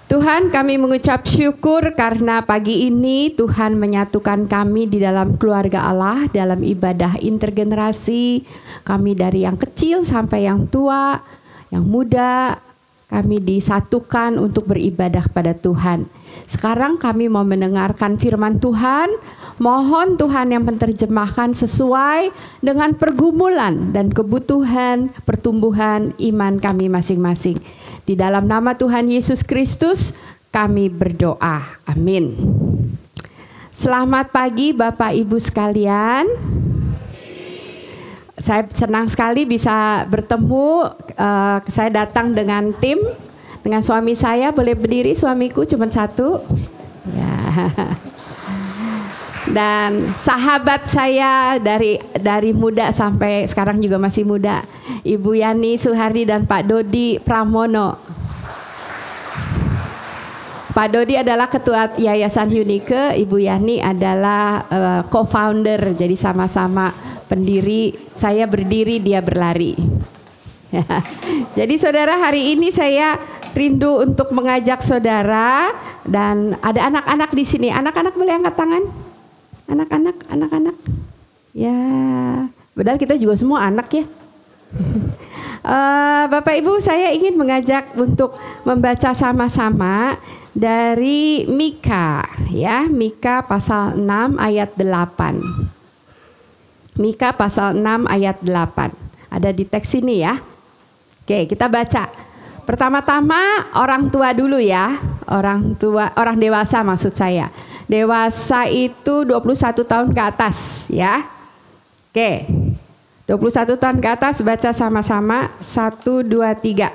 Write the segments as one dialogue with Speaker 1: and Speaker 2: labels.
Speaker 1: Tuhan, kami mengucap syukur karena pagi ini Tuhan menyatukan kami di dalam keluarga Allah, dalam ibadah intergenerasi. Kami dari yang kecil sampai yang tua, yang muda, kami disatukan untuk beribadah pada Tuhan. Sekarang kami mau mendengarkan firman Tuhan. Mohon Tuhan yang menerjemahkan sesuai dengan pergumulan dan kebutuhan pertumbuhan iman kami masing-masing. Di dalam nama Tuhan Yesus Kristus kami berdoa. Amin. Selamat pagi Bapak Ibu sekalian. Saya senang sekali bisa bertemu. Saya datang dengan tim, dengan suami saya. Boleh berdiri, suamiku cuma satu. Ya. Dan sahabat saya dari muda sampai sekarang juga masih muda, Ibu Yani Suhardi dan Pak Dodi Pramono. Pak Dodi adalah ketua Yayasan Unike, Ibu Yani adalah co-founder, jadi sama-sama pendiri. Saya berdiri, dia berlari. Jadi saudara, hari ini saya rindu untuk mengajak saudara, dan ada anak-anak di sini. Anak-anak boleh angkat tangan? Anak-anak. Ya, padahal kita juga semua anak ya. Bapak Ibu, saya ingin mengajak untuk membaca sama-sama dari Mika, ya. Mika pasal 6 ayat 8. Mika pasal 6 ayat 8. Ada di teks ini ya. Oke, kita baca. Pertama-tama orang tua dulu ya. Orang dewasa maksud saya. Dewasa itu 21 tahun ke atas ya. Oke. 21 tahun ke atas, baca sama-sama. 1, 2, 3.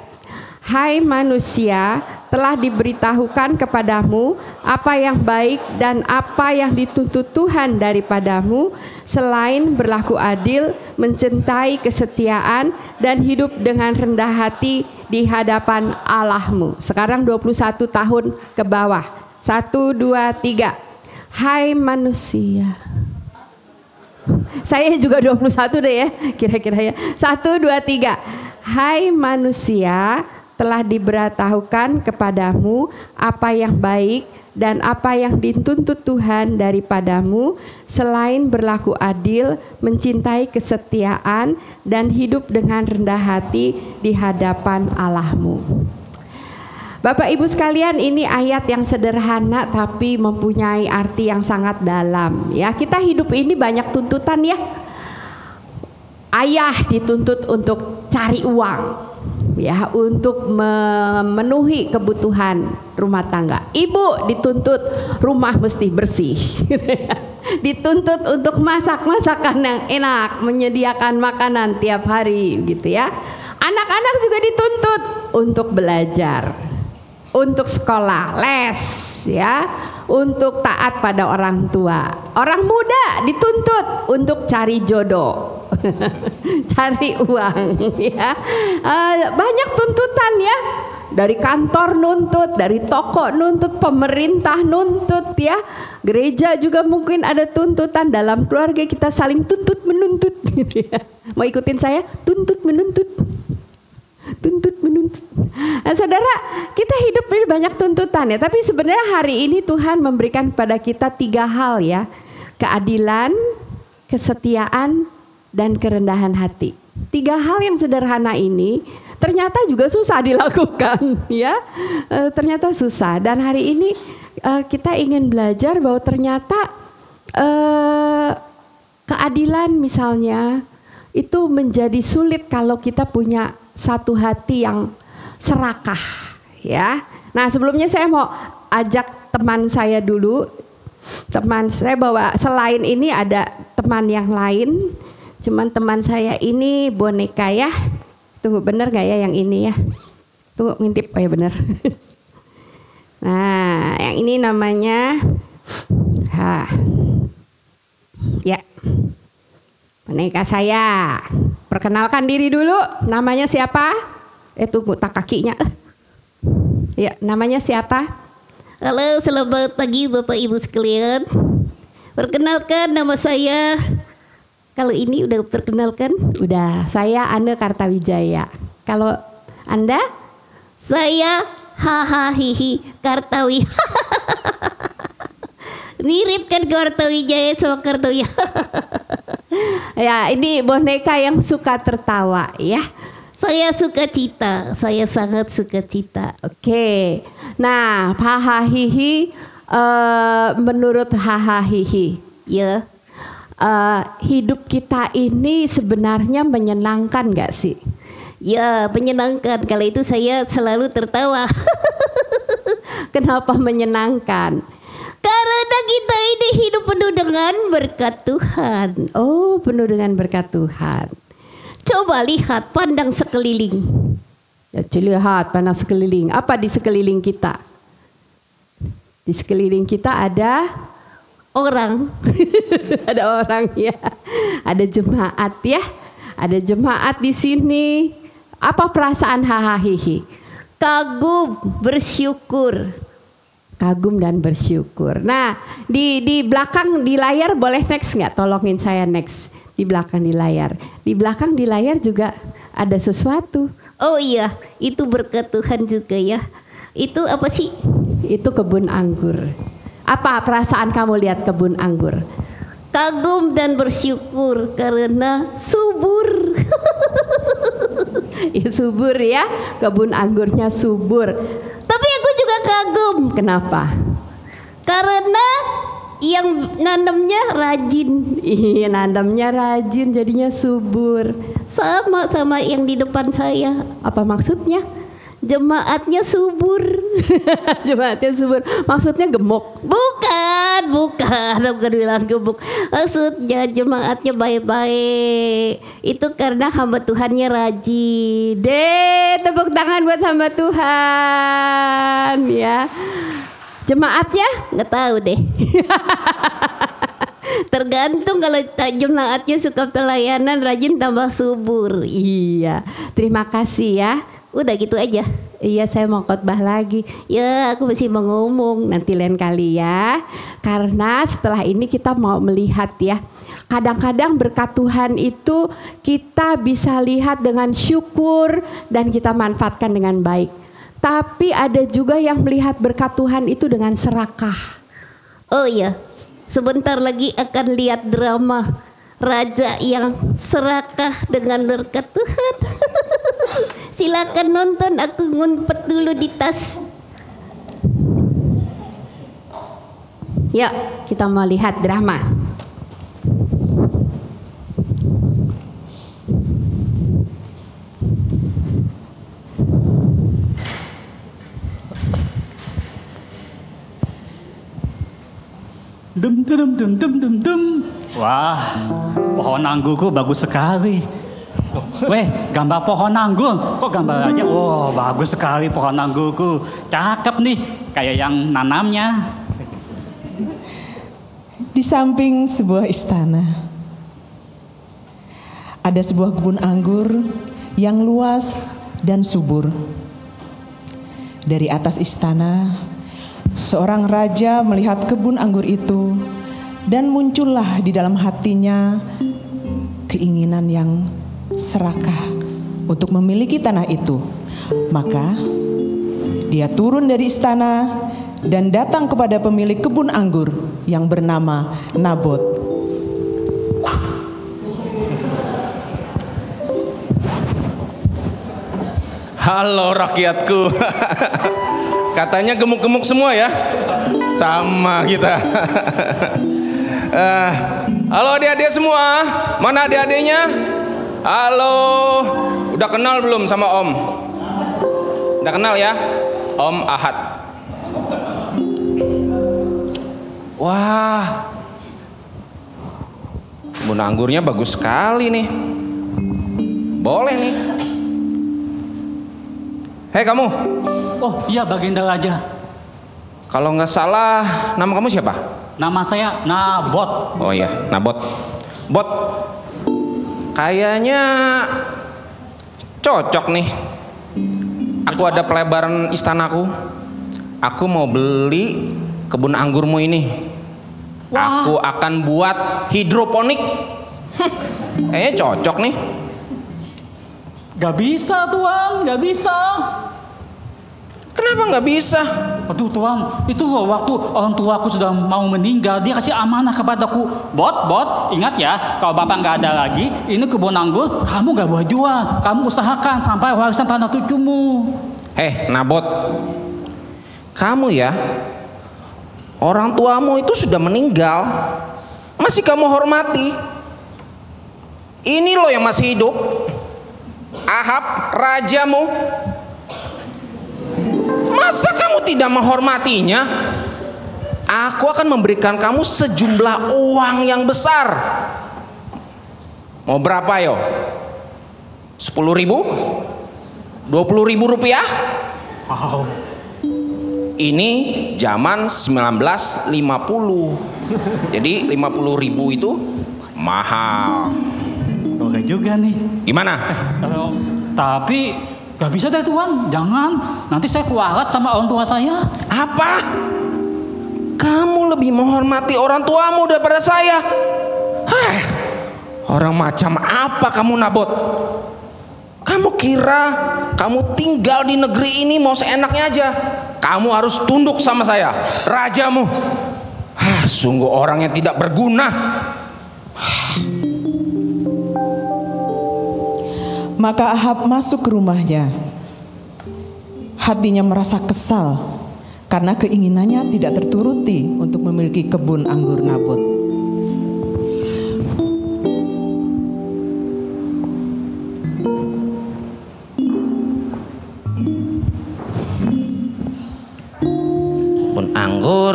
Speaker 1: Hai manusia, telah diberitahukan kepadamu apa yang baik dan apa yang dituntut Tuhan daripadamu, selain berlaku adil, mencintai kesetiaan, dan hidup dengan rendah hati di hadapan Allahmu. Sekarang 21 tahun ke bawah. 1, 2, 3. Hai manusia. Saya juga 21 deh ya, kira-kira ya. 1, 2, 3. Hai manusia, telah diberitahukan kepadamu apa yang baik dan apa yang dituntut Tuhan daripadamu, selain berlaku adil, mencintai kesetiaan, dan hidup dengan rendah hati di hadapan Allahmu. Bapak Ibu sekalian, ini ayat yang sederhana tapi mempunyai arti yang sangat dalam ya. Kita hidup ini banyak tuntutan ya. Ayah dituntut untuk cari uang ya, untuk memenuhi kebutuhan rumah tangga. Ibu dituntut rumah mesti bersih. Dituntut untuk masak masakan yang enak, menyediakan makanan tiap hari gitu ya. Anak-anak juga dituntut untuk belajar, untuk sekolah, les ya, untuk taat pada orang tua. Orang muda dituntut untuk cari jodoh. Cari uang ya. Banyak tuntutan ya. Dari kantor nuntut, dari toko nuntut, pemerintah nuntut ya. Gereja juga mungkin ada tuntutan, dalam keluarga kita saling tuntut menuntut gitu ya. Mau ikutin saya? Tuntut menuntut. Tuntut menuntut. Nah, saudara, kita hidup ini banyak tuntutan ya. Tapi sebenarnya hari ini Tuhan memberikan kepada kita 3 hal ya. Keadilan, kesetiaan, dan kerendahan hati. 3 hal yang sederhana ini ternyata juga susah dilakukan ya. Ternyata susah. Dan hari ini kita ingin belajar bahwa ternyata keadilan misalnya itu menjadi sulit kalau kita punya satu hati yang serakah ya. Nah, sebelumnya saya mau ajak teman saya dulu. Teman saya bawa, selain ini ada teman yang lain. Cuman teman saya ini boneka ya. Tunggu, bener gak ya yang ini ya? Tunggu, ngintip. Oh ya bener. Nah, yang ini namanya ya, boneka saya. Perkenalkan diri dulu. Namanya siapa? Tunggu, tak kakinya. Ya, namanya siapa?
Speaker 2: Halo, selamat pagi Bapak Ibu sekalian. Perkenalkan, nama saya. Kalau ini udah terkenalkan?
Speaker 1: Udah, saya Anne Kartawijaya. Kalau Anda?
Speaker 2: Saya haha hihi Kartawi. Mirip kan Kartawi Jaya sama Kartawi.
Speaker 1: Ya, ini boneka yang suka tertawa ya.
Speaker 2: Saya suka cita, saya sangat suka cita.
Speaker 1: Oke. Nah, haha hihi menurut haha hihi
Speaker 2: Ya,
Speaker 1: hidup kita ini sebenarnya menyenangkan gak sih?
Speaker 2: ya menyenangkan. Kalau itu saya selalu tertawa.
Speaker 1: Kenapa menyenangkan?
Speaker 2: Karena kita ini hidup penuh dengan berkat Tuhan.
Speaker 1: Oh, penuh dengan berkat Tuhan.
Speaker 2: Coba lihat, pandang sekeliling.
Speaker 1: Ya, lihat pandang sekeliling. Apa di sekeliling kita? Di sekeliling kita ada
Speaker 2: Orang.
Speaker 1: ada orang ya. Ada jemaat ya. Ada jemaat di sini. Apa perasaan haha hihi?
Speaker 2: Kagum, bersyukur.
Speaker 1: Kagum dan bersyukur. Nah, di belakang di layar boleh next nggak? Tolongin saya next. Di belakang di layar. Di belakang di layar juga ada sesuatu.
Speaker 2: Oh iya, itu berkat Tuhan juga ya. Itu apa sih?
Speaker 1: Itu kebun anggur. Apa perasaan kamu lihat kebun anggur?
Speaker 2: Kagum dan bersyukur karena subur.
Speaker 1: Ya, subur ya. Kebun anggurnya subur.
Speaker 2: Tapi aku juga kagum.
Speaker 1: Kenapa?
Speaker 2: Karena yang nanamnya rajin.
Speaker 1: Iya, nanamnya rajin jadinya subur.
Speaker 2: Sama yang di depan saya.
Speaker 1: Apa maksudnya?
Speaker 2: Jemaatnya subur.
Speaker 1: Jemaatnya subur. Maksudnya gemuk.
Speaker 2: Bukan bilang gemuk. Maksudnya jemaatnya baik-baik. Itu karena hamba Tuhannya rajin.
Speaker 1: Tepuk tangan buat hamba Tuhan ya. Jemaatnya
Speaker 2: nggak tahu deh. Tergantung, kalau jemaatnya suka pelayanan rajin tambah subur.
Speaker 1: Iya. Terima kasih ya.
Speaker 2: Udah gitu aja.
Speaker 1: Iya, saya mau khotbah lagi.
Speaker 2: Ya, aku masih mau ngomong.
Speaker 1: Nanti lain kali ya. Karena setelah ini kita mau melihat ya. Kadang-kadang berkat Tuhan itu kita bisa lihat dengan syukur dan kita manfaatkan dengan baik. Tapi ada juga yang melihat berkat Tuhan itu dengan serakah.
Speaker 2: Oh iya, sebentar lagi akan lihat drama raja yang serakah dengan berkat Tuhan. Silakan nonton, aku ngumpet dulu di tas.
Speaker 1: Yuk, kita mau lihat drama.
Speaker 3: Wah, pohon anggurku bagus sekali. Weh, gambar pohon anggur. Kok gambar aja? Wow, bagus sekali pohon anggurku. Cakep nih, kayak yang nanamnya.
Speaker 4: Di samping sebuah istana, ada sebuah kebun anggur yang luas dan subur. Dari atas istana, seorang raja melihat kebun anggur itu dan muncullah di dalam hatinya keinginan yang serakah untuk memiliki tanah itu. Maka dia turun dari istana dan datang kepada pemilik kebun anggur yang bernama Nabot.
Speaker 5: Halo rakyatku. Katanya gemuk-gemuk semua ya. Sama kita. Halo adik-adik semua. Mana adik-adiknya? Halo. Udah kenal belum sama Om? Udah kenal ya? Om Ahad. Wah. Kebun anggurnya bagus sekali nih. Boleh nih. Hei kamu.
Speaker 3: Oh iya, Baginda Raja.
Speaker 5: Kalau nggak salah, nama kamu siapa?
Speaker 3: Nama saya Nabot.
Speaker 5: Oh iya, Nabot. Bot. Kayaknya cocok nih. Aku ada pelebaran istanaku. Aku mau beli kebun anggurmu ini.
Speaker 3: Wah.
Speaker 5: Aku akan buat hidroponik. Kayaknya cocok nih.
Speaker 3: Gak bisa Tuan, gak bisa.
Speaker 5: Kenapa nggak bisa?
Speaker 3: Aduh Tuan, itu loh waktu orang tuaku sudah mau meninggal, dia kasih amanah kepadaku. Bot, ingat ya, kalau bapak nggak ada lagi, ini kebun anggur, kamu nggak boleh jual. Kamu usahakan sampai warisan tanah cucumu.
Speaker 5: Nabot, kamu ya, orang tuamu itu sudah meninggal, masih kamu hormati. Ini loh yang masih hidup, Ahab, rajamu. Masa kamu tidak menghormatinya? Aku akan memberikan kamu sejumlah uang yang besar. Mau berapa yo? 10.000? 20.000 rupiah?
Speaker 3: Wow.
Speaker 5: Ini zaman 1950. Jadi 50.000 itu mahal.
Speaker 3: Boleh juga nih.
Speaker 5: Gimana?
Speaker 3: Tapi gak bisa deh Tuan, jangan. Nanti saya kualat sama orang tua saya.
Speaker 5: Apa? Kamu lebih menghormati orang tuamu daripada saya? Orang macam apa kamu, Nabot? Kamu kira kamu tinggal di negeri ini mau seenaknya aja? Kamu harus tunduk sama saya, rajamu. Sungguh orang yang tidak berguna.
Speaker 4: Maka Ahab masuk ke rumahnya. Hatinya merasa kesal karena keinginannya tidak terturuti untuk memiliki kebun anggur Nabot.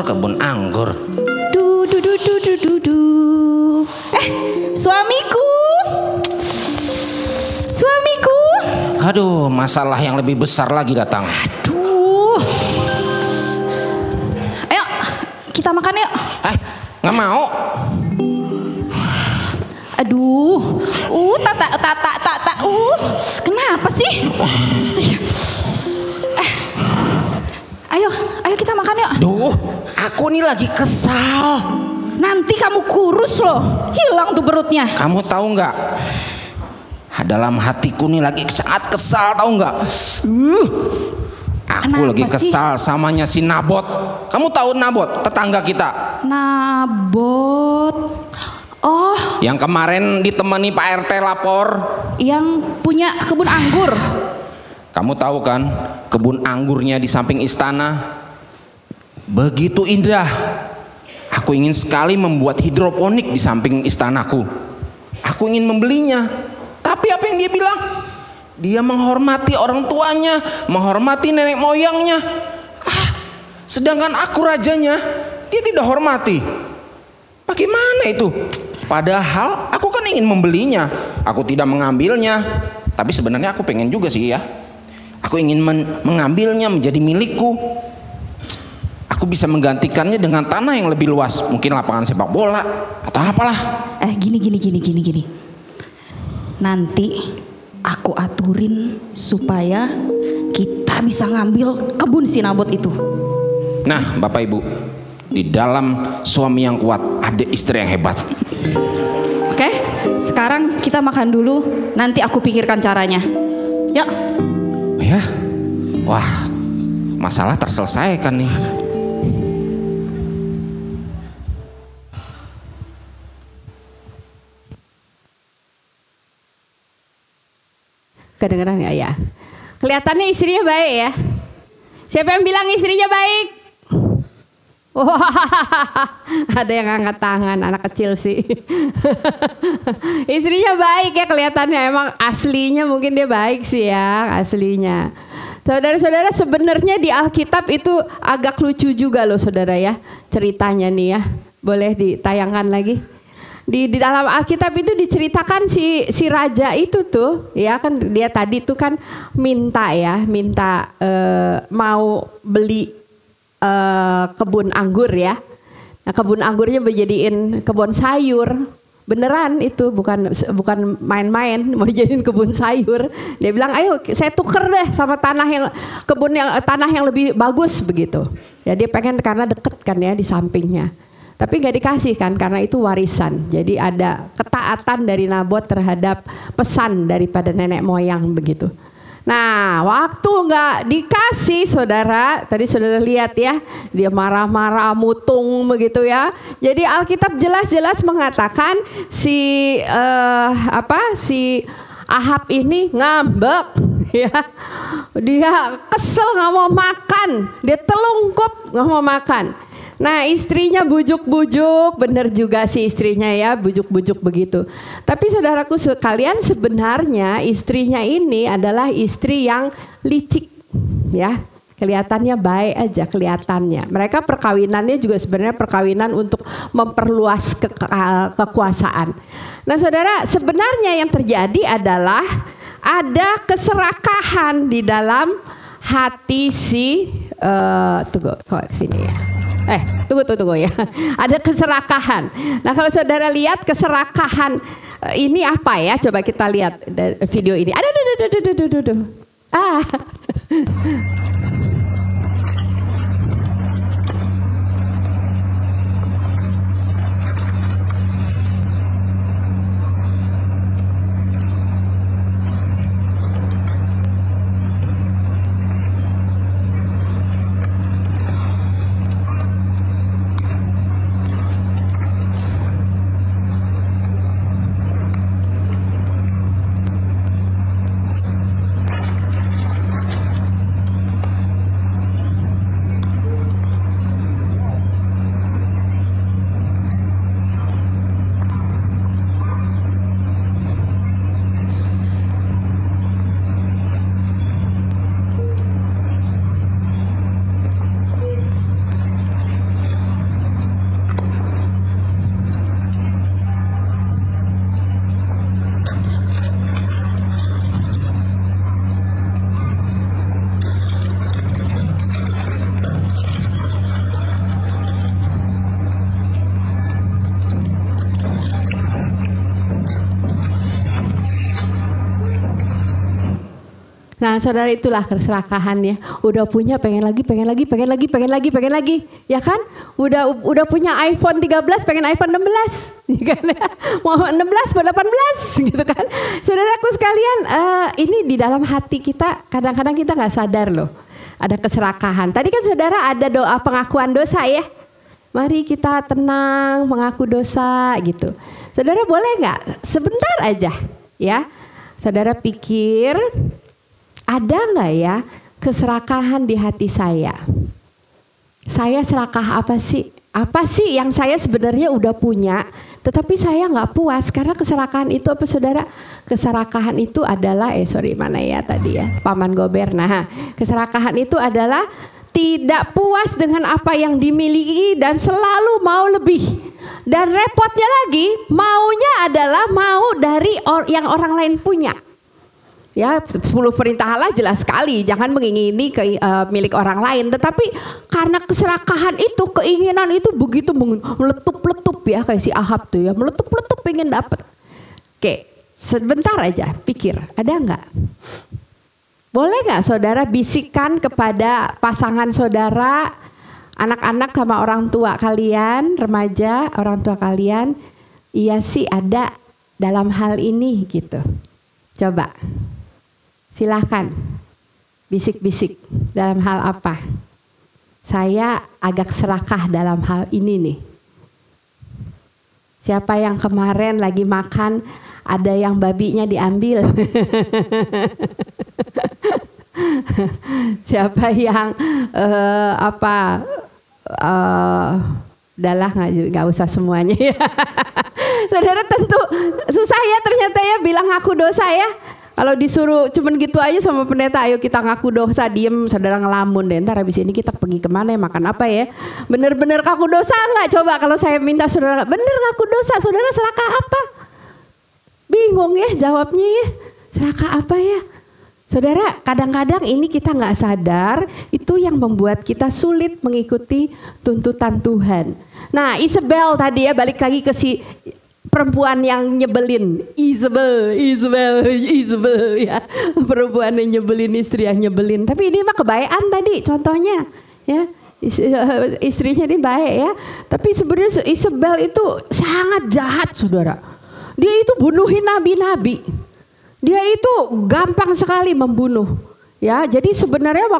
Speaker 5: Kebun anggur.
Speaker 2: Suamiku.
Speaker 5: Aduh, masalah yang lebih besar lagi datang.
Speaker 2: Aduh. Ayo, kita makan yuk.
Speaker 5: Nggak mau.
Speaker 2: Aduh. Kenapa sih? Ayo kita makan yuk.
Speaker 5: Duh, aku nih lagi kesal.
Speaker 2: Nanti kamu kurus loh, hilang tuh perutnya.
Speaker 5: Kamu tahu nggak? Dalam hatiku nih lagi sangat kesal, tahu nggak? Aku
Speaker 2: Kenapa
Speaker 5: lagi
Speaker 2: sih?
Speaker 5: kesal samanya si Nabot. Kamu tahu Nabot, tetangga kita?
Speaker 2: Nabot. Oh,
Speaker 5: Yang kemarin ditemani Pak RT lapor.
Speaker 2: yang punya kebun anggur.
Speaker 5: Kamu tahu kan, kebun anggurnya di samping istana begitu indah. Aku ingin sekali membuat hidroponik di samping istanaku. Aku ingin membelinya. Tapi apa yang dia bilang? Dia menghormati orang tuanya, menghormati nenek moyangnya. Sedangkan aku rajanya, dia tidak hormati. Bagaimana itu? Padahal aku kan ingin membelinya. Aku tidak mengambilnya. Tapi sebenarnya aku pengen juga sih ya. Aku ingin mengambilnya menjadi milikku. Aku bisa menggantikannya dengan tanah yang lebih luas. Mungkin lapangan sepak bola atau apalah.
Speaker 2: Gini. Nanti aku aturin supaya kita bisa ngambil kebun si Nabot itu.
Speaker 5: Nah, Bapak Ibu, di dalam suami yang kuat ada istri yang hebat.
Speaker 2: Oke, sekarang kita makan dulu. Nanti aku pikirkan caranya. Yuk.
Speaker 5: Ya, wah, masalah terselesaikan nih.
Speaker 1: Kedengeran nggak ya? Kelihatannya istrinya baik ya. Siapa yang bilang istrinya baik? Wah, ada yang angkat tangan, anak kecil sih. Istrinya baik ya kelihatannya, emang aslinya mungkin dia baik sih ya, aslinya. Saudara-saudara, sebenarnya di Alkitab itu agak lucu juga loh saudara ya, ceritanya nih ya. Boleh ditayangkan lagi? Di dalam Alkitab itu diceritakan si raja itu tuh, ya kan dia tadi tuh kan minta mau beli kebun anggur ya. Nah, kebun anggurnya dijadiin kebun sayur. Beneran itu bukan main-main, mau dijadiin kebun sayur. Dia bilang, "Ayo saya tuker deh sama tanah yang lebih bagus," begitu. Ya dia pengen karena deket kan ya di sampingnya. Tapi nggak dikasih kan karena itu warisan. Jadi ada ketaatan dari Nabot terhadap pesan daripada nenek moyang begitu. Nah, waktu nggak dikasih, saudara, tadi saudara lihat ya, dia marah-marah, mutung begitu ya. Jadi Alkitab jelas-jelas mengatakan si Ahab ini ngambek, ya. Dia kesel nggak mau makan, dia telungkup nggak mau makan. Nah, istrinya bujuk-bujuk, bener juga sih istrinya ya, bujuk-bujuk begitu. Tapi saudaraku sekalian, sebenarnya istrinya ini adalah istri yang licik, ya. Kelihatannya baik aja kelihatannya. Mereka perkawinannya juga sebenarnya perkawinan untuk memperluas kekuasaan. Nah, saudara, sebenarnya yang terjadi adalah ada keserakahan di dalam hati si tunggu kok sini ya. Tunggu ya. Ada keserakahan. Nah, kalau saudara lihat keserakahan ini apa ya? Coba kita lihat video ini. Nah, saudara, itulah keserakahannya. Udah punya pengen lagi, ya kan? Udah punya iPhone 13 pengen iPhone 16, ya kan? Mau 16 mau 18 gitu kan. Saudaraku sekalian, ini di dalam hati kita kadang-kadang kita nggak sadar loh. Ada keserakahan. Tadi kan saudara ada doa pengakuan dosa ya. Mari kita tenang mengaku dosa gitu. Saudara boleh nggak sebentar aja ya. Saudara pikir, ada nggak ya keserakahan di hati saya? Saya serakah apa sih? Apa sih yang saya sebenarnya udah punya, tetapi saya nggak puas karena keserakahan itu apa, saudara? Keserakahan itu adalah, mana ya tadi ya, Paman Gober. Nah, keserakahan itu adalah tidak puas dengan apa yang dimiliki dan selalu mau lebih. Dan repotnya lagi, maunya adalah mau dari yang orang lain punya. Ya, 10 perintah Allah jelas sekali, jangan mengingini milik orang lain. Tetapi karena keserakahan itu, keinginan itu begitu meletup-letup ya, kayak si Ahab tuh ya, meletup-letup pengen dapat. Oke, sebentar aja pikir, ada nggak? Boleh nggak saudara bisikan kepada pasangan saudara, anak-anak sama orang tua kalian, remaja, orang tua kalian, iya sih ada dalam hal ini gitu. Coba. Silahkan bisik-bisik dalam hal apa? Saya agak serakah dalam hal ini nih. Siapa yang kemarin lagi makan ada yang babinya diambil? Siapa yang udahlah nggak usah semuanya ya. Saudara tentu susah ya ternyata ya bilang ngaku dosa ya. Kalau disuruh cuman gitu aja sama pendeta, ayo kita ngaku dosa, diem, saudara ngelamun deh. Ntar habis ini kita pergi kemana ya, makan apa ya? Bener-bener ngaku dosa nggak? Coba kalau saya minta saudara, bener ngaku dosa, saudara serakah apa? Bingung ya jawabnya ya, serakah apa ya? Saudara, kadang-kadang ini kita nggak sadar, itu yang membuat kita sulit mengikuti tuntutan Tuhan. Nah, Isabel tadi ya, balik lagi ke si perempuan yang nyebelin, Isabel ya, perempuan yang nyebelin, istri yang nyebelin. Tapi ini mah kebayan tadi contohnya, ya, istrinya ini baik ya. Tapi sebenarnya Isabel itu sangat jahat, saudara. Dia itu bunuhin nabi-nabi. Dia itu gampang sekali membunuh. Ya, jadi sebenarnya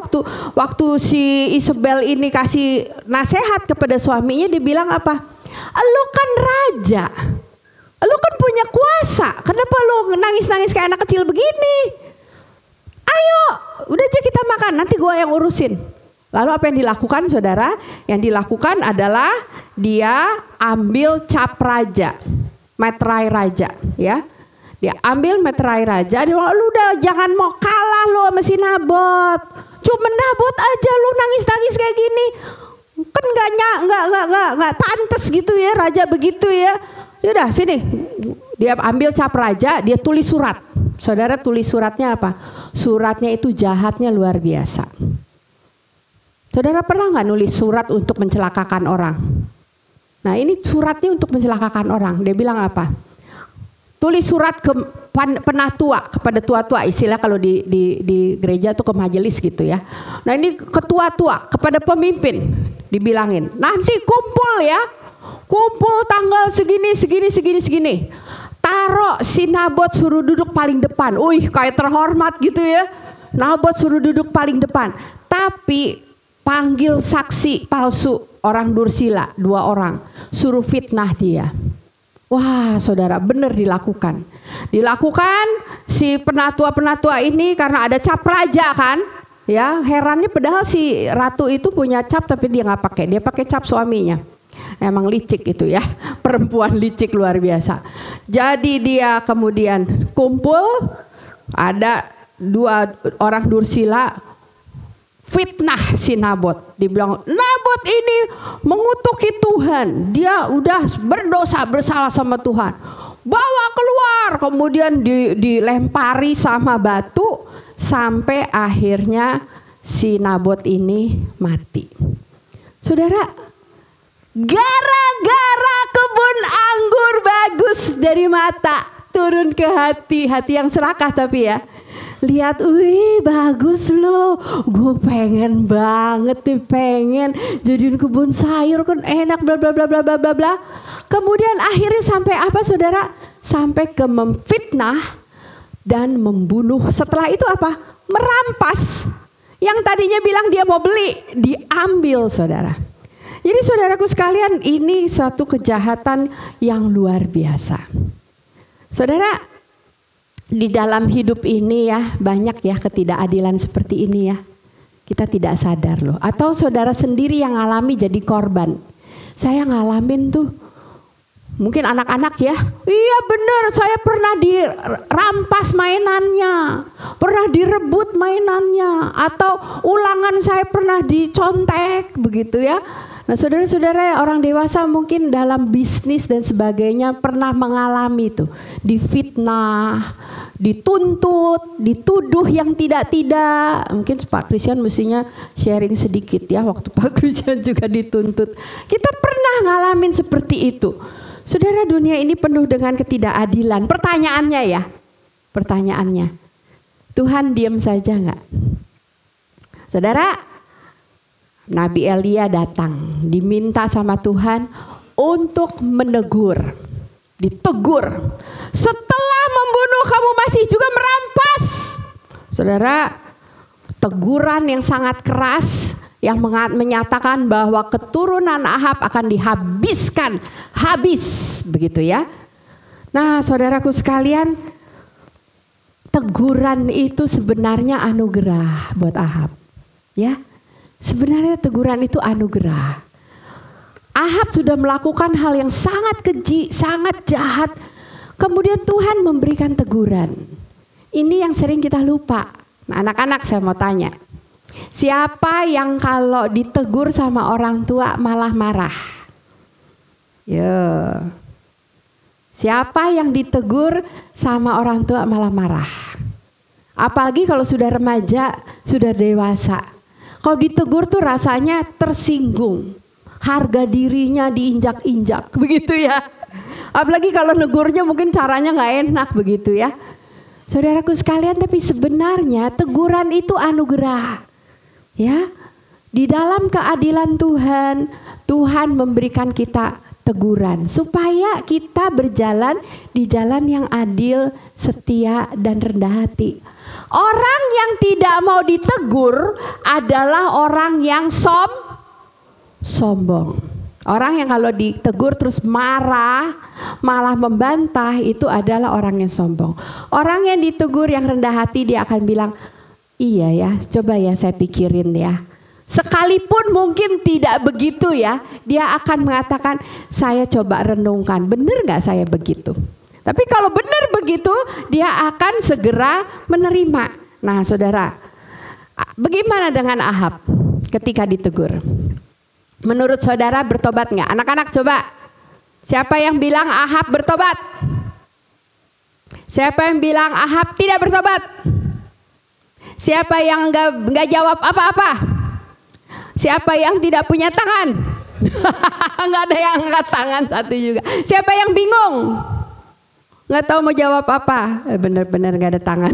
Speaker 1: waktu si Isabel ini kasih nasihat kepada suaminya, dia bilang apa? Lu kan raja, lu kan punya kuasa, kenapa lu nangis-nangis kayak anak kecil begini? Ayo, udah aja kita makan, nanti gua yang urusin. Lalu apa yang dilakukan, saudara? Yang dilakukan adalah dia ambil cap raja, meterai raja, ya. Dia ambil meterai raja, dia bilang, lu udah jangan mau kalah lu sama si Nabot. Cuma Nabot aja lu nangis-nangis kayak gini. Kan nggak pantas gitu ya, raja begitu ya. Yaudah sini, dia ambil cap raja, dia tulis surat. Saudara, tulis suratnya apa? Suratnya itu jahatnya luar biasa. Saudara pernah nggak nulis surat untuk mencelakakan orang? Nah ini suratnya untuk mencelakakan orang. Dia bilang apa? Tulis surat ke penatua, kepada tua-tua, istilah kalau di gereja tuh ke majelis gitu ya. Nah ini ke tua-tua, kepada pemimpin dibilangin, nanti kumpul ya, kumpul tanggal segini. Taruh si Nabot suruh duduk paling depan. Kayak terhormat gitu ya. Nabot suruh duduk paling depan. Tapi panggil saksi palsu, orang dursila, 2 orang. Suruh fitnah dia. Wah saudara, benar dilakukan. Dilakukan si penatua-penatua ini karena ada cap raja kan. Ya, herannya padahal si ratu itu punya cap tapi dia nggak pakai. Dia pakai cap suaminya. Emang licik itu ya, perempuan licik luar biasa. Jadi dia kemudian kumpul, ada 2 orang dursila fitnah si Nabot. Dibilang Nabot ini mengutuki Tuhan, dia udah berdosa bersalah sama Tuhan, bawa keluar. Kemudian dilempari sama batu sampai akhirnya si Nabot ini mati. Saudara, gara-gara kebun anggur bagus dari mata turun ke hati yang serakah tapi ya. Lihat, wih bagus loh, gue pengen banget nih, pengen jadiin kebun sayur kan enak bla bla bla bla bla bla bla. Kemudian akhirnya sampai apa saudara? Sampai ke memfitnah dan membunuh. Setelah itu apa? Merampas. Yang tadinya bilang dia mau beli, diambil saudara. Jadi saudaraku sekalian, ini suatu kejahatan yang luar biasa. Saudara, di dalam hidup ini ya banyak ya ketidakadilan seperti ini ya. Kita tidak sadar loh. Atau saudara sendiri yang ngalami jadi korban. Saya ngalamin tuh. Mungkin anak-anak ya. Iya benar, saya pernah dirampas mainannya. Pernah direbut mainannya. Atau ulangan saya pernah dicontek begitu ya. Nah saudara-saudara orang dewasa mungkin dalam bisnis dan sebagainya pernah mengalami itu. Difitnah, dituntut, dituduh yang tidak-tidak. Mungkin Pak Christian mestinya sharing sedikit ya, waktu Pak Christian juga dituntut. Kita pernah ngalamin seperti itu. Saudara, dunia ini penuh dengan ketidakadilan. Pertanyaannya ya, pertanyaannya, Tuhan diam saja enggak? Saudara, Nabi Elia datang, diminta sama Tuhan untuk menegur, ditegur. Setelah membunuh kamu masih juga merampas. Saudara, teguran yang sangat keras yang menyatakan bahwa keturunan Ahab akan dihabiskan, habis begitu ya. Nah saudaraku sekalian, teguran itu sebenarnya anugerah buat Ahab ya. Sebenarnya teguran itu anugerah. Ahab sudah melakukan hal yang sangat keji, sangat jahat. Kemudian Tuhan memberikan teguran. Ini yang sering kita lupa. Nah anak-anak saya mau tanya. Siapa yang kalau ditegur sama orang tua malah marah? Yo. Siapa yang ditegur sama orang tua malah marah? Apalagi kalau sudah remaja, sudah dewasa. Kalau ditegur tuh rasanya tersinggung, harga dirinya diinjak-injak, begitu ya. Apalagi kalau negurnya mungkin caranya nggak enak, begitu ya. Saudaraku sekalian, tapi sebenarnya teguran itu anugerah, ya. Di dalam keadilan Tuhan, Tuhan memberikan kita teguran supaya kita berjalan di jalan yang adil, setia dan rendah hati. Orang yang tidak mau ditegur adalah orang yang sombong. Orang yang kalau ditegur terus marah, malah membantah, itu adalah orang yang sombong. Orang yang ditegur yang rendah hati, dia akan bilang, iya ya, coba ya saya pikirin ya. Sekalipun mungkin tidak begitu ya, dia akan mengatakan, saya coba renungkan, benar gak saya begitu? Tapi kalau benar begitu, dia akan segera menerima. Nah saudara, bagaimana dengan Ahab ketika ditegur? Menurut saudara bertobat nggak? Anak-anak coba. Siapa yang bilang Ahab bertobat? Siapa yang bilang Ahab tidak bertobat? Siapa yang nggak jawab apa-apa? Siapa yang tidak punya tangan? Nggak ada yang angkat tangan satu juga. Siapa yang bingung? Nggak tahu mau jawab apa? Benar-benar nggak ada tangan.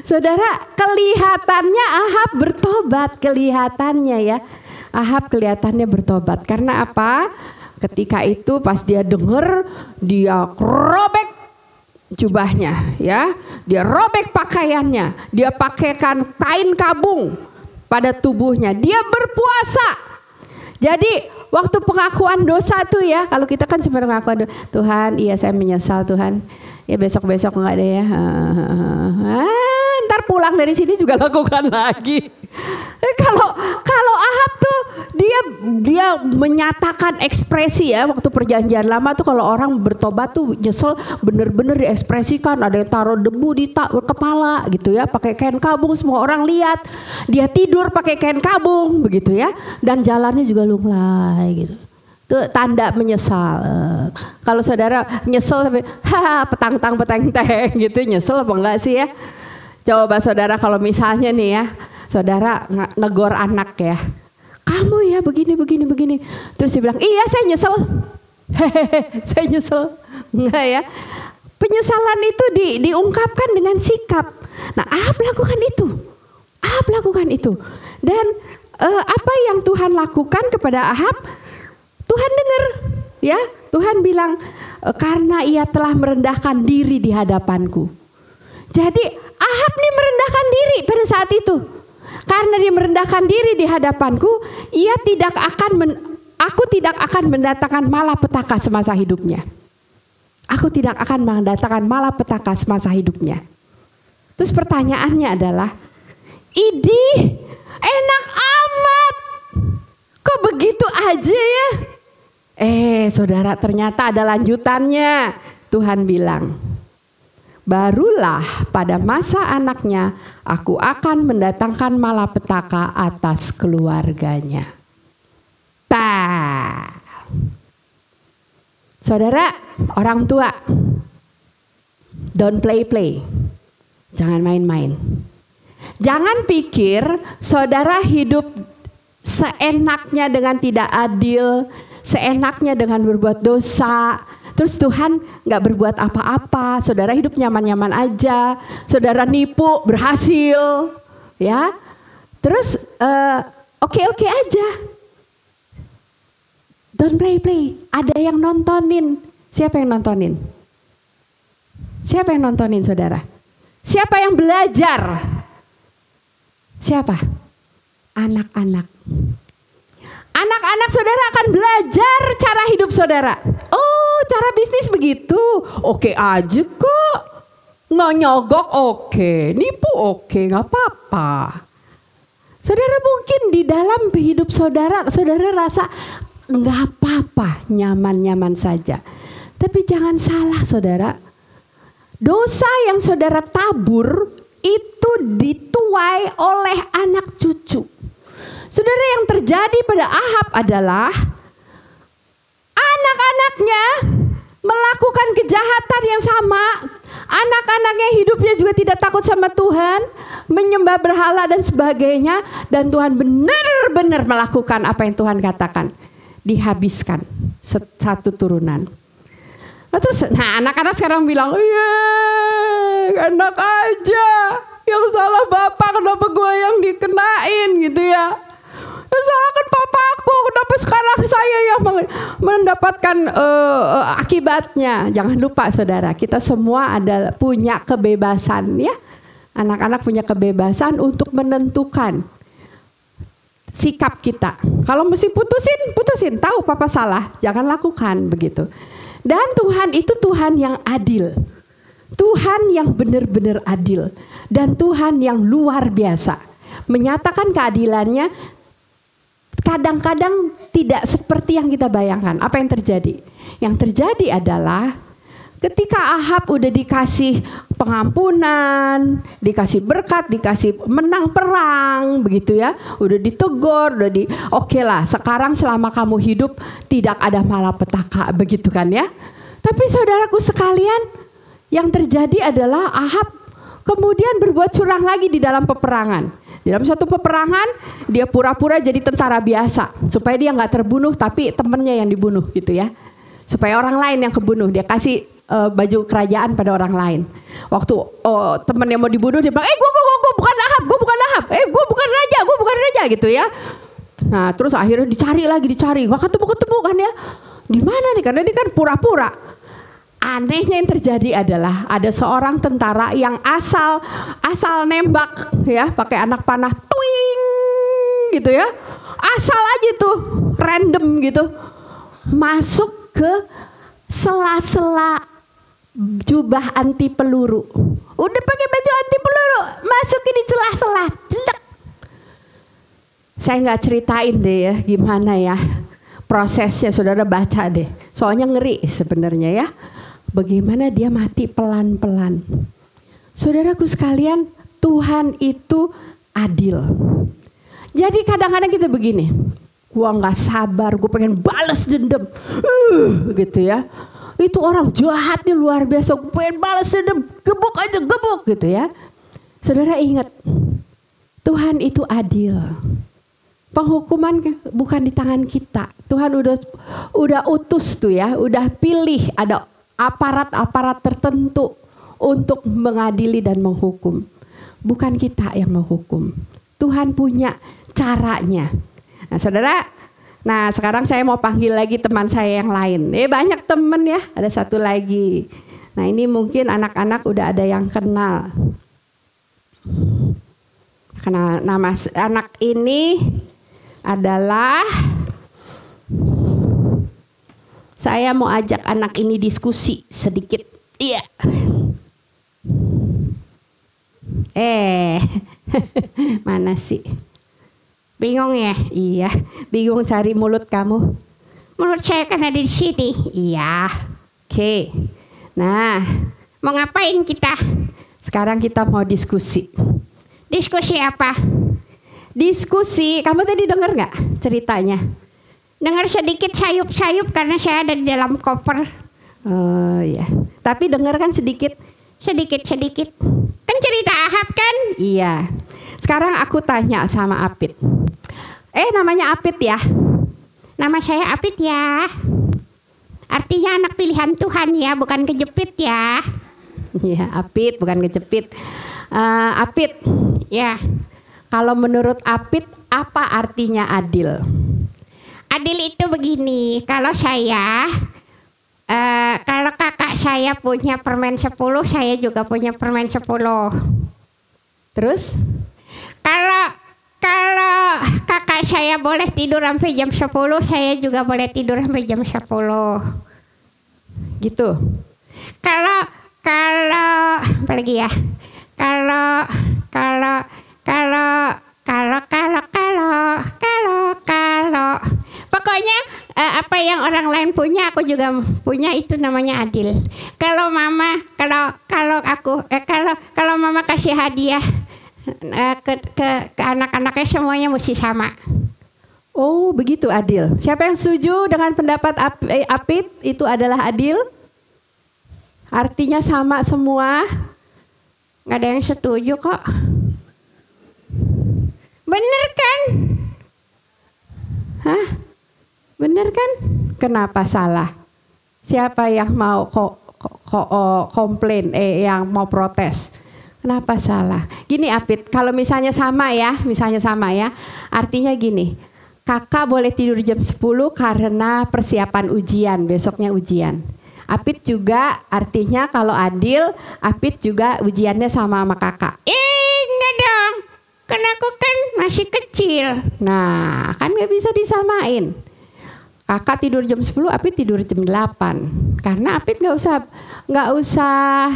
Speaker 1: Saudara, kelihatannya Ahab bertobat, kelihatannya ya. Ahab kelihatannya bertobat. Karena apa? Ketika itu pas dia dengar, dia robek jubahnya ya. Dia robek pakaiannya. Dia pakaikan kain kabung pada tubuhnya. Dia berpuasa. Jadi waktu pengakuan dosa tuh ya, kalau kita kan cuma pengakuan dosa, Tuhan, iya saya menyesal Tuhan. Ya besok-besok enggak ada ya. Ntar pulang dari sini juga lakukan lagi. Kalau Ahab tuh dia menyatakan ekspresi ya, waktu perjanjian lama tuh kalau orang bertobat tuh nyesel bener-bener diekspresikan. Ada yang taruh debu di kepala gitu ya, pakai kain kabung, semua orang lihat. Dia tidur pakai kain kabung begitu ya, dan jalannya juga lunglai gitu. Itu tanda menyesal. Kalau saudara nyesel tapi petang-teng gitu, nyesel apa enggak sih ya? Coba saudara kalau misalnya nih ya, saudara negor anak ya, kamu ya begini. Terus dia bilang, iya saya nyesel. Saya nyesel. Enggak ya. Penyesalan itu diungkapkan dengan sikap. Nah Ahab lakukan itu. Dan apa yang Tuhan lakukan kepada Ahab, Tuhan dengar ya. Tuhan bilang, karena ia telah merendahkan diri di hadapanku. Jadi Ahab nih merendahkan diri pada saat itu. Karena dia merendahkan diri di hadapanku, aku tidak akan mendatangkan malapetaka semasa hidupnya. Aku tidak akan mendatangkan malapetaka semasa hidupnya. Terus pertanyaannya adalah, idih, enak amat. Kok begitu aja ya? Saudara, ternyata ada lanjutannya. Tuhan bilang, barulah pada masa anaknya aku akan mendatangkan malapetaka atas keluarganya. Saudara, orang tua, don't play. Jangan main-main. Jangan pikir saudara hidup seenaknya dengan tidak adil, seenaknya dengan berbuat dosa. Terus Tuhan gak berbuat apa-apa, saudara hidup nyaman-nyaman aja, saudara nipu berhasil, ya. Terus oke-oke aja. Don't play. Ada yang nontonin. Siapa yang nontonin? Siapa yang nontonin saudara? Siapa yang belajar? Siapa? Anak-anak. Anak-anak saudara akan belajar cara hidup saudara. Oh, cara bisnis begitu. Oke aja kok. Nggak nyogok oke. Nipu oke, nggak apa-apa. Saudara mungkin di dalam hidup saudara rasa nggak apa-apa, nyaman-nyaman saja. Tapi jangan salah saudara. Dosa yang saudara tabur itu dituai oleh anak cucu. Saudara, yang terjadi pada Ahab adalah anak-anaknya melakukan kejahatan yang sama. Anak-anaknya hidupnya juga tidak takut sama Tuhan, menyembah berhala dan sebagainya. Dan Tuhan benar-benar melakukan apa yang Tuhan katakan. Dihabiskan satu turunan. Nah anak-anak sekarang bilang, iya enak aja. Yang salah bapak, kenapa gue yang dikenain gitu ya. Yang salah kan papaku, kenapa sekarang saya yang mendapatkan akibatnya. Jangan lupa saudara, kita semua punya kebebasan ya. Anak-anak punya kebebasan untuk menentukan sikap kita. Kalau mesti putusin. Tahu papa salah, jangan lakukan begitu. Dan Tuhan itu Tuhan yang adil. Tuhan yang benar-benar adil. Dan Tuhan yang luar biasa. Menyatakan keadilannya kadang-kadang tidak seperti yang kita bayangkan. Apa yang terjadi? Yang terjadi adalah ketika Ahab udah dikasih pengampunan, dikasih berkat, dikasih menang perang, begitu ya, udah ditegur, oke lah, sekarang selama kamu hidup tidak ada malapetaka, begitu kan ya. Tapi saudaraku sekalian, yang terjadi adalah Ahab kemudian berbuat curang lagi di dalam peperangan. Di dalam suatu peperangan, dia pura-pura jadi tentara biasa supaya dia nggak terbunuh, tapi temennya yang dibunuh gitu ya. Supaya orang lain yang kebunuh, dia kasih baju kerajaan pada orang lain. Waktu temennya mau dibunuh, dia bilang, gue bukan Ahab, gue bukan raja gitu ya. Nah terus akhirnya dicari, nggak ketemu kan ya. Di mana nih? Karena dia kan pura-pura. Anehnya yang terjadi adalah ada seorang tentara yang asal nembak ya, pakai anak panah, twing gitu ya. Asal aja tuh, random gitu, masuk ke sela-sela jubah anti peluru. Udah pakai baju anti peluru, masukin di celah-celah. Saya nggak ceritain deh ya gimana ya prosesnya, saudara baca deh. Soalnya ngeri sebenarnya ya. Bagaimana dia mati pelan-pelan. Saudaraku sekalian, Tuhan itu adil. Jadi kadang-kadang kita begini, gua nggak sabar, gue pengen balas dendam, gitu ya. Itu orang jahatnya luar biasa, gue pengen balas dendam, gebuk gitu ya. Saudara ingat, Tuhan itu adil. Penghukuman bukan di tangan kita. Tuhan udah utus tuh ya, udah pilih ada aparat-aparat tertentu untuk mengadili dan menghukum. Bukan kita yang menghukum. Tuhan punya caranya. Nah saudara, sekarang saya mau panggil lagi teman saya yang lain. Banyak teman ya, ada satu lagi. Nah ini mungkin anak-anak udah ada yang kenal. Nama anak ini adalah, saya mau ajak anak ini diskusi sedikit. Iya. Mana sih? Bingung ya? Iya, bingung cari mulut kamu. Mulut saya kan ada di sini. Iya. Oke. Nah, mau ngapain kita? Sekarang kita mau diskusi. Diskusi apa? Diskusi, kamu tadi dengar nggak ceritanya? Dengar sedikit sayup-sayup karena saya ada di dalam koper. Oh ya. Tapi dengar kan sedikit. Kan cerita Ahab kan? Iya. Sekarang aku tanya sama Apit. Namanya Apit ya? Nama saya Apit ya. Artinya anak pilihan Tuhan ya, bukan kejepit ya. Iya, Apit bukan kejepit. Apit, ya. Kalau menurut Apit, apa artinya adil? Adil itu begini, kalau kakak saya punya permen 10, saya juga punya permen 10. Terus? Kalau kakak saya boleh tidur sampai jam 10, saya juga boleh tidur sampai jam 10. Gitu. Kalau apa lagi ya? Kalau pokoknya apa yang orang lain punya aku juga punya, itu namanya adil. Kalau mama kasih hadiah ke anak-anaknya semuanya mesti sama. Oh begitu adil. Siapa yang setuju dengan pendapat Apit itu adalah adil? Artinya sama semua? Nggak ada yang setuju kok. Bener kan? Hah? Bener kan? Kenapa salah? Siapa yang mau komplain, yang mau protes? Kenapa salah? Gini Apit, kalau misalnya sama ya, artinya gini. kakak boleh tidur jam 10 karena persiapan ujian, besoknya ujian. Apit juga artinya kalau adil, Apit juga ujiannya sama kakak. Enggak dong, karena aku kan masih kecil. Nah, kan gak bisa disamain. Kakak tidur jam 10, Apit tidur jam 8. Karena Apit gak usah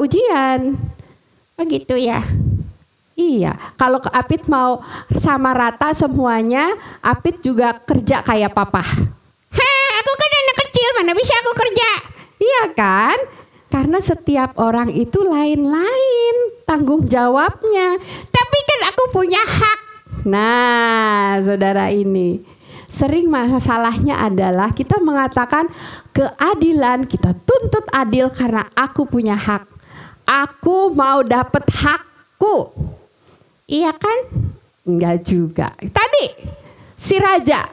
Speaker 1: ujian. Begitu ya. Iya, kalau Apit mau sama rata semuanya, Apit juga kerja kayak papa. Aku kan anak kecil, mana bisa aku kerja? Iya kan? Karena setiap orang itu lain-lain tanggung jawabnya. Tapi kan aku punya hak. Nah, saudara ini. Sering masalahnya adalah kita mengatakan keadilan, kita tuntut adil karena aku punya hak. Aku mau dapat hakku. Iya kan? Enggak juga. Tadi si raja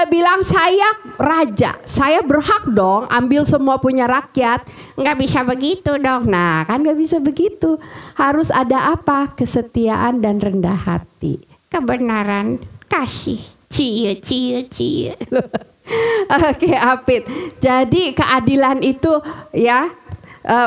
Speaker 1: bilang saya raja, saya berhak dong ambil semua punya rakyat. Enggak bisa begitu dong. Nah kan enggak bisa begitu. Harus ada apa? Kesetiaan dan rendah hati. Kebenaran, kasih. Cie. Oke, Apit. Jadi keadilan itu ya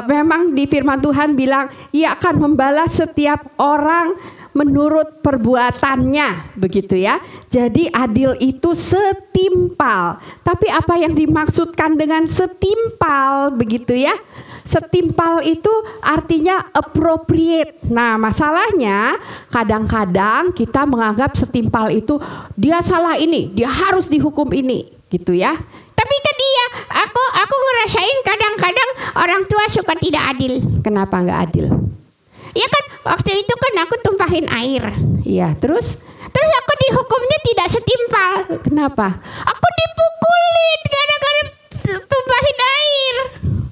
Speaker 1: memang di firman Tuhan bilang ia akan membalas setiap orang menurut perbuatannya, begitu ya. Jadi adil itu setimpal. Tapi apa yang dimaksudkan dengan setimpal, begitu ya? Setimpal itu artinya appropriate. Nah, masalahnya kadang-kadang kita menganggap setimpal itu dia salah ini, dia harus dihukum ini, gitu ya. Tapi kan dia, aku ngerasain kadang-kadang orang tua suka tidak adil. Kenapa nggak adil? Ya kan waktu itu kan aku tumpahin air. Iya, terus aku dihukumnya tidak setimpal. Kenapa? Aku dipukulin gara-gara tumpahin air.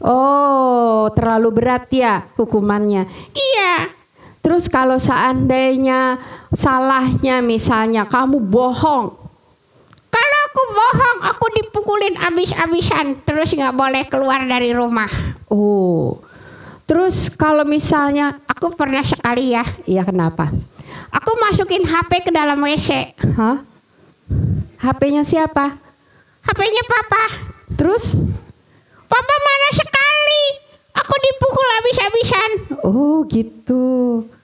Speaker 1: Oh, terlalu berat ya hukumannya. Iya. Terus kalau seandainya salahnya misalnya kamu bohong. Kalau aku bohong, aku dipukulin abis-abisan. Terus nggak boleh keluar dari rumah. Oh. Terus kalau misalnya aku pernah sekali ya, iya kenapa? Aku masukin HP ke dalam WC. Hah? HP-nya siapa? HP-nya papa. Terus? Papa marah sekali. Aku dipukul habis-habisan. Oh gitu.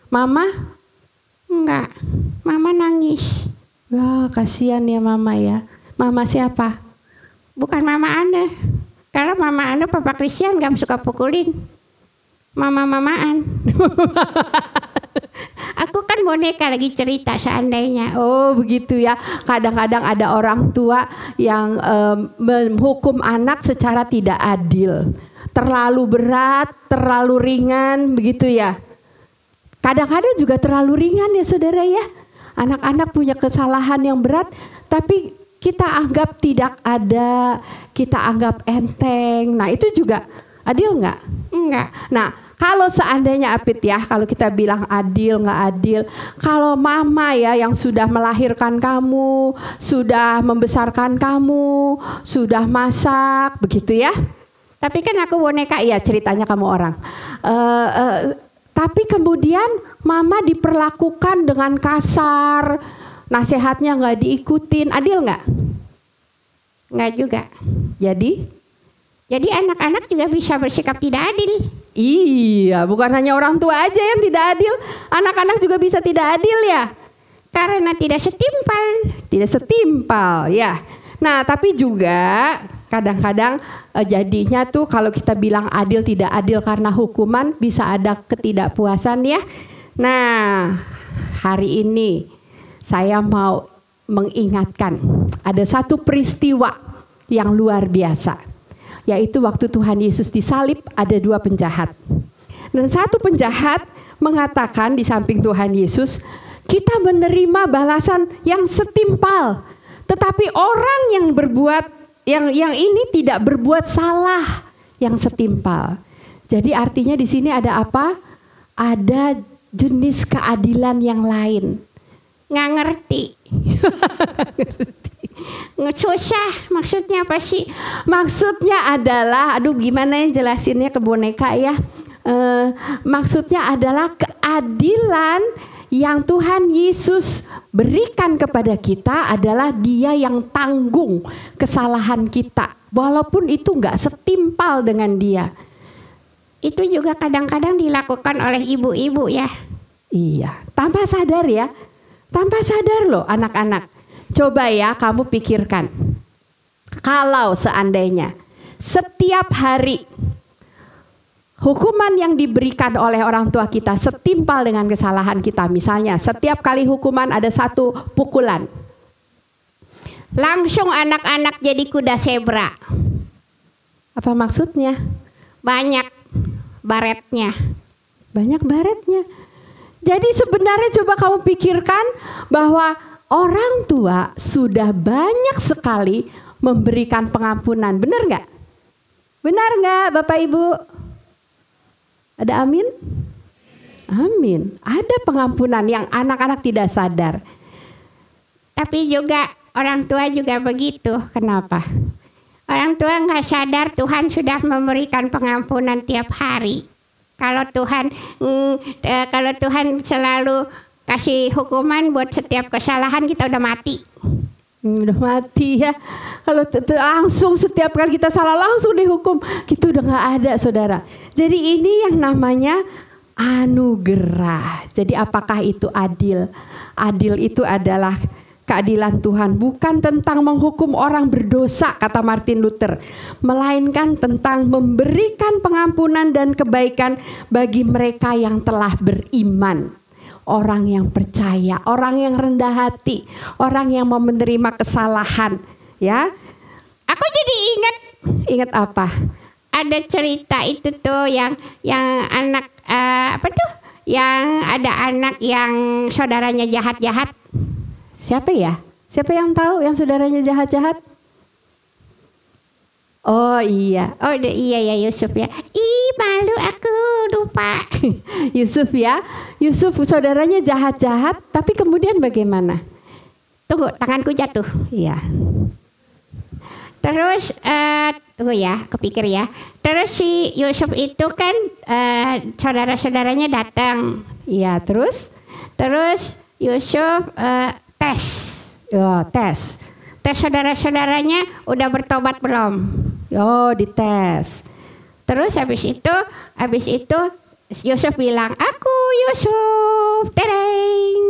Speaker 1: Mama? Enggak. Mama nangis. Wah kasihan ya mama ya. Mama siapa? Bukan mama Anda. Karena mama Anda papa Christian gak suka pukulin. Mama-mamaan. Aku kan boneka lagi cerita seandainya. Oh begitu ya. Kadang-kadang ada orang tua yang menghukum anak secara tidak adil. Terlalu berat, terlalu ringan, begitu ya. Kadang-kadang juga terlalu ringan ya saudara ya. Anak-anak punya kesalahan yang berat, tapi kita anggap tidak ada, kita anggap enteng. Nah itu juga adil nggak? Enggak. Nah kalau seandainya Apit ya, kalau kita bilang adil nggak adil, kalau mama ya yang sudah melahirkan kamu, sudah membesarkan kamu, sudah masak, begitu ya. Tapi kan aku boneka, ya ceritanya kamu orang. Tapi kemudian mama diperlakukan dengan kasar, nasihatnya nggak diikutin, adil nggak? Nggak juga. Jadi anak-anak juga bisa bersikap tidak adil. Iya, bukan hanya orang tua aja yang tidak adil, anak-anak juga bisa tidak adil ya. Karena tidak setimpal ya. Nah, tapi juga kadang-kadang jadinya tuh kalau kita bilang adil tidak adil karena hukuman bisa ada ketidakpuasan ya. Nah, hari ini saya mau mengingatkan ada satu peristiwa yang luar biasa. Yaitu waktu Tuhan Yesus disalib ada 2 penjahat. Dan satu penjahat mengatakan di samping Tuhan Yesus, kita menerima balasan yang setimpal. Tetapi orang yang berbuat, yang ini tidak berbuat salah yang setimpal. Jadi artinya di sini ada apa? Ada jenis keadilan yang lain. Nggak ngerti. Susah, maksudnya apa sih? Maksudnya adalah, aduh gimana yang jelasinnya ke boneka ya. Maksudnya adalah keadilan yang Tuhan Yesus berikan kepada kita adalah Dia yang tanggung kesalahan kita, walaupun itu nggak setimpal dengan Dia.
Speaker 2: Itu juga kadang-kadang dilakukan oleh ibu-ibu ya.
Speaker 1: Iya, tanpa sadar ya, tanpa sadar loh anak-anak. Coba ya kamu pikirkan, kalau seandainya setiap hari hukuman yang diberikan oleh orang tua kita setimpal dengan kesalahan kita. Misalnya setiap kali hukuman ada 1 pukulan.
Speaker 2: Langsung anak-anak jadi kuda zebra.
Speaker 1: Apa maksudnya?
Speaker 2: Banyak baretnya.
Speaker 1: Banyak baretnya. Jadi sebenarnya coba kamu pikirkan bahwa orang tua sudah banyak sekali memberikan pengampunan. Benar nggak? Benar nggak Bapak Ibu? Ada amin? Amin. Ada pengampunan yang anak-anak tidak sadar.
Speaker 2: Tapi juga orang tua juga begitu.
Speaker 1: Kenapa?
Speaker 2: Orang tua nggak sadar Tuhan sudah memberikan pengampunan tiap hari. Kalau Tuhan selalu kasih hukuman buat setiap kesalahan, kita udah mati.
Speaker 1: Udah mati ya. Kalau langsung setiap kali kita salah langsung dihukum, kita udah nggak ada saudara. Jadi ini yang namanya anugerah. Jadi apakah itu adil? Adil itu adalah keadilan Tuhan, bukan tentang menghukum orang berdosa kata Martin Luther, melainkan tentang memberikan pengampunan dan kebaikan bagi mereka yang telah beriman. Orang yang percaya, orang yang rendah hati, orang yang mau menerima kesalahan, ya.
Speaker 2: Aku jadi
Speaker 1: ingat apa?
Speaker 2: Ada cerita itu tuh yang anak Yang ada anak yang saudaranya jahat-jahat.
Speaker 1: Siapa ya? Siapa yang tahu yang saudaranya jahat-jahat? Oh iya.
Speaker 2: Oh iya ya Yusuf ya. Ih malu aku lupa.
Speaker 1: Yusuf ya. Yusuf saudaranya jahat-jahat tapi kemudian bagaimana?
Speaker 2: Tunggu tanganku jatuh.
Speaker 1: Iya.
Speaker 2: Terus tunggu ya kepikir ya. Terus si Yusuf itu kan saudara-saudaranya datang.
Speaker 1: Iya terus
Speaker 2: Yusuf tes.
Speaker 1: Oh tes.
Speaker 2: Tes saudara-saudaranya udah bertobat belum?
Speaker 1: Oh dites.
Speaker 2: Terus habis itu Yusuf bilang, aku Yusuf, tereng.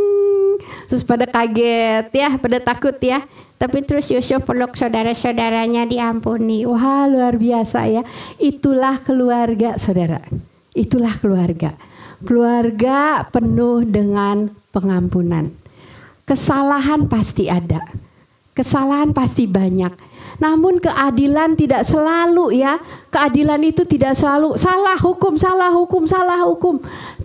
Speaker 1: Terus pada kaget ya, pada takut ya.
Speaker 2: Tapi terus Yusuf peluk saudara-saudaranya diampuni.
Speaker 1: Wah luar biasa ya. Itulah keluarga saudara. Itulah keluarga. Keluarga penuh dengan pengampunan. Kesalahan pasti ada. Kesalahan pasti banyak. Namun keadilan tidak selalu ya. Keadilan itu tidak selalu salah hukum.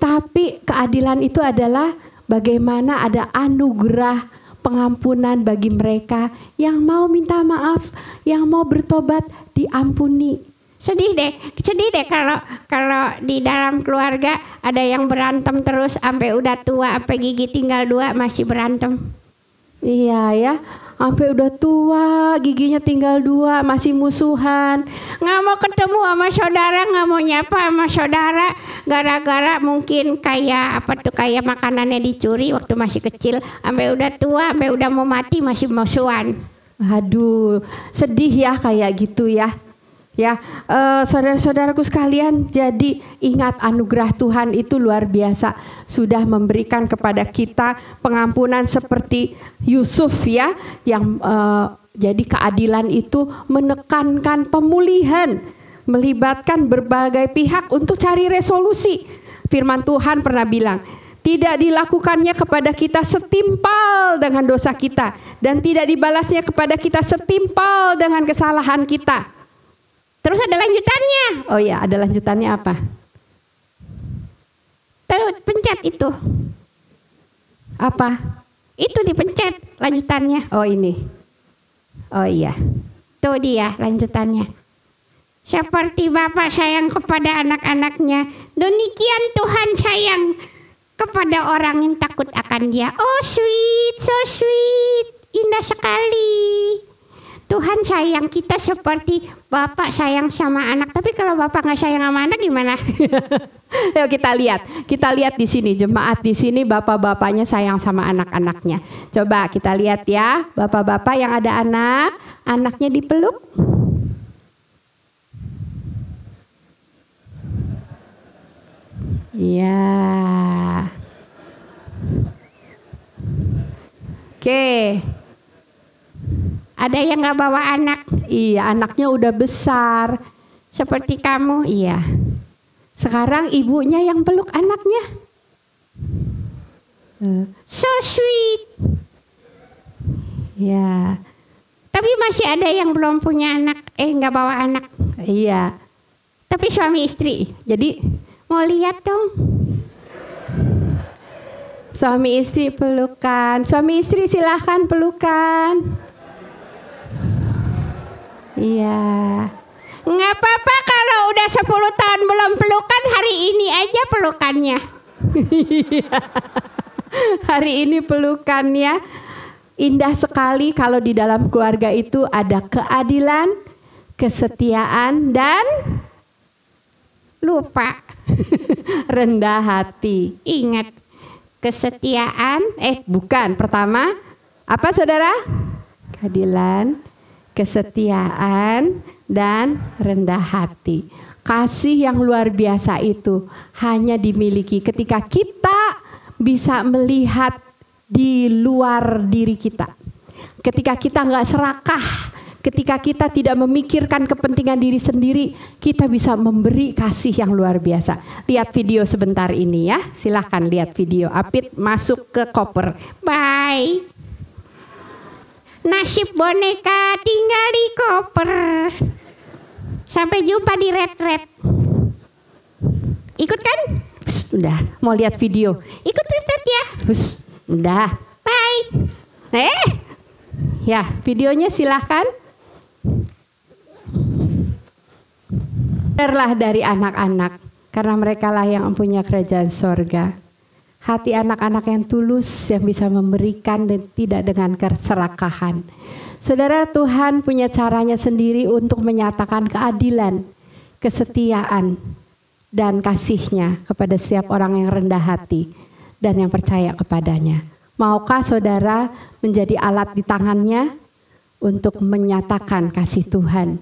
Speaker 1: Tapi keadilan itu adalah bagaimana ada anugerah pengampunan bagi mereka yang mau minta maaf, yang mau bertobat, diampuni.
Speaker 2: Sedih deh kalau di dalam keluarga ada yang berantem terus sampai udah tua, sampai gigi tinggal 2 masih berantem.
Speaker 1: Iya ya, sampai udah tua, giginya tinggal 2 masih musuhan.
Speaker 2: Nggak mau ketemu sama saudara, nggak mau nyapa sama saudara, gara-gara mungkin kayak makanannya dicuri waktu masih kecil, sampai udah tua, sampai udah mau mati masih musuhan.
Speaker 1: Aduh, sedih ya kayak gitu ya. Ya, saudara-saudaraku sekalian, jadi ingat anugerah Tuhan itu luar biasa, sudah memberikan kepada kita pengampunan seperti Yusuf ya, yang jadi keadilan itu menekankan pemulihan, melibatkan berbagai pihak untuk cari resolusi. Firman Tuhan pernah bilang, tidak dilakukannya kepada kita setimpal dengan dosa kita, dan tidak dibalasnya kepada kita setimpal dengan kesalahan kita.
Speaker 2: Terus ada lanjutannya.
Speaker 1: Oh iya, ada lanjutannya apa?
Speaker 2: Terus pencet itu.
Speaker 1: Apa?
Speaker 2: Itu dipencet lanjutannya.
Speaker 1: Oh ini. Oh iya.
Speaker 2: Tuh dia lanjutannya. Seperti Bapa sayang kepada anak-anaknya, demikian Tuhan sayang kepada orang yang takut akan Dia. Oh sweet, so sweet, indah sekali. Tuhan sayang kita seperti bapak sayang sama anak. Tapi kalau bapak nggak sayang sama anak gimana?
Speaker 1: Yuk kita lihat di sini, jemaat di sini bapak-bapaknya sayang sama anak-anaknya. Coba kita lihat ya, bapak-bapak yang ada anak, anaknya dipeluk. Iya. Oke.
Speaker 2: Ada yang nggak bawa anak?
Speaker 1: Iya, anaknya udah besar.
Speaker 2: Seperti kamu?
Speaker 1: Iya. Sekarang ibunya yang peluk anaknya.
Speaker 2: So sweet.
Speaker 1: Ya.
Speaker 2: Tapi masih ada yang belum punya anak, nggak bawa anak.
Speaker 1: Iya.
Speaker 2: Tapi suami istri.
Speaker 1: Jadi
Speaker 2: Mau lihat dong.
Speaker 1: suami istri pelukan. Suami istri silahkan pelukan. Iya.
Speaker 2: Nggak apa-apa kalau udah 10 tahun belum pelukan, hari ini aja pelukannya.
Speaker 1: Hari ini pelukannya. Indah sekali kalau di dalam keluarga itu ada keadilan, kesetiaan, dan
Speaker 2: Lupa.
Speaker 1: rendah hati.
Speaker 2: Ingat, kesetiaan,
Speaker 1: Bukan, pertama apa saudara? Keadilan, kesetiaan, dan rendah hati. Kasih yang luar biasa itu hanya dimiliki ketika kita bisa melihat di luar diri kita. Ketika kita nggak serakah, ketika kita tidak memikirkan kepentingan diri sendiri, kita bisa memberi kasih yang luar biasa. Lihat video sebentar ini ya, silahkan lihat video. Apit masuk ke koper.
Speaker 2: bye. Nasib boneka tinggal di koper. Sampai jumpa di retret. Ikut kan?
Speaker 1: Psst, udah, mau lihat video.
Speaker 2: Ikut retret ya.
Speaker 1: Psst, udah.
Speaker 2: Bye.
Speaker 1: Ya, videonya silahkan. Terlah dari anak-anak, karena mereka lah yang mempunyai kerajaan sorga. Hati anak-anak yang tulus, yang bisa memberikan dan tidak dengan keserakahan. Saudara, Tuhan punya caranya sendiri untuk menyatakan keadilan, kesetiaan, dan kasih-Nya kepada setiap orang yang rendah hati dan yang percaya kepadanya. Maukah saudara menjadi alat di tangannya untuk menyatakan kasih Tuhan,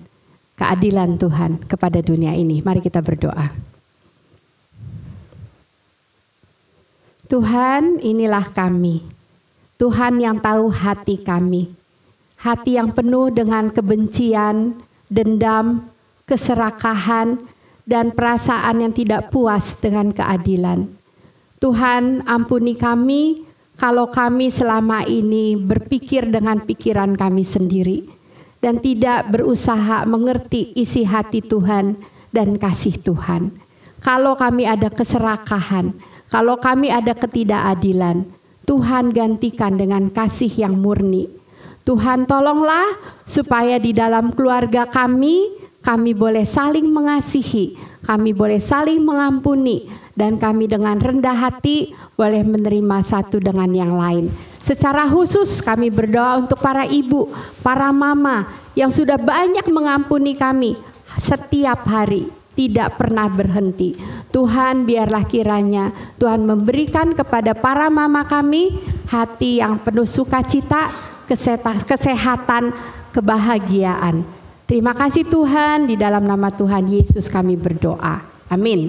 Speaker 1: keadilan Tuhan kepada dunia ini? Mari kita berdoa. Tuhan, inilah kami. Tuhan yang tahu hati kami. Hati yang penuh dengan kebencian, dendam, keserakahan, dan perasaan yang tidak puas dengan keadilan. Tuhan, ampuni kami kalau kami selama ini berpikir dengan pikiran kami sendiri dan tidak berusaha mengerti isi hati Tuhan dan kasih Tuhan. Kalau kami ada keserakahan, kalau kami ada ketidakadilan, Tuhan gantikan dengan kasih yang murni. Tuhan tolonglah supaya di dalam keluarga kami boleh saling mengasihi, kami boleh saling mengampuni, dan kami dengan rendah hati boleh menerima satu dengan yang lain. Secara khusus kami berdoa untuk para ibu, para mama yang sudah banyak mengampuni kami setiap hari, tidak pernah berhenti. Tuhan, biarlah kiranya Tuhan memberikan kepada para mama kami hati yang penuh sukacita, kesehatan, kebahagiaan. Terima kasih Tuhan, di dalam nama Tuhan Yesus kami berdoa. Amin.